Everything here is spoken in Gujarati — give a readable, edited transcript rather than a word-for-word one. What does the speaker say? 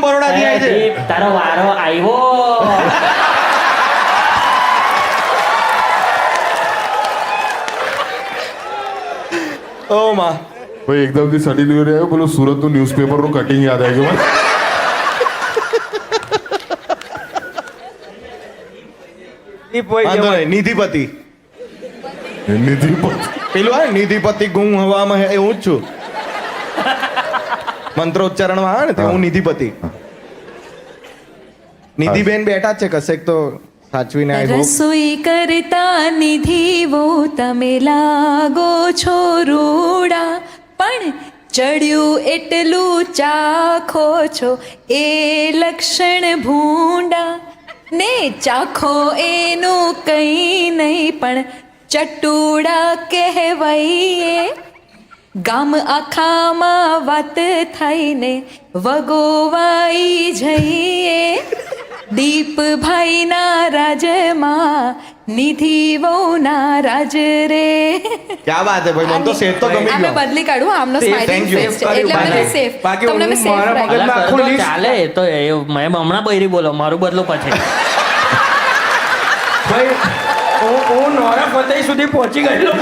બરોડા થી આવી છે. તારો વારો આવ્યો. ઓ માં ભાઈ એકદમથી સડી ડિલિવરી આવ્યો પેલું સુરતનું ન્યૂઝપેપરનું કટિંગ યાદ આવી ગયું વાંધો નહીં, નિધિપતિ નિધિપત પેલું આ નિધિપતિ ગુમ હવામાં હે એવું જ છું. મંત્રોચ્ચારણમાં આવે ને તે હું નિધિપતિ. નિધિબેન બેઠા જ છે કશેક તો સાચવીને આવી હોપ. રસોઈ કરતા નિધિવો તમે લાગો છો રૂડા, પણ ચડ્યું એટલું ચાખો છો એ લક્ષણ ભૂંડા. ને ચાખો એનું કંઈ નહીં પણ ચટુડા કહેવાઈએ. ગામ આખામાં વાત થઈને વગોવાઈ જઈએ. દીપભાઈના રાજમાં નિધિ વહુના રાજ રે. ક્યાં વાત છે ભાઈ, મને તો સેટ તો ગમી આમે ગયો. બદલી કાઢું, આમનો Safe, smiling thank you. Face છે એટલે મને સેફ. બાકી તમને હું મેં safe મારા રાખી. મગજમાં આખું તો list. ચાલે તો મેં હમણાં બૈરી બોલો મારું બદલું પછી. ભાઈ હું નોરા ફતેહી સુધી પહોંચી ગયેલો.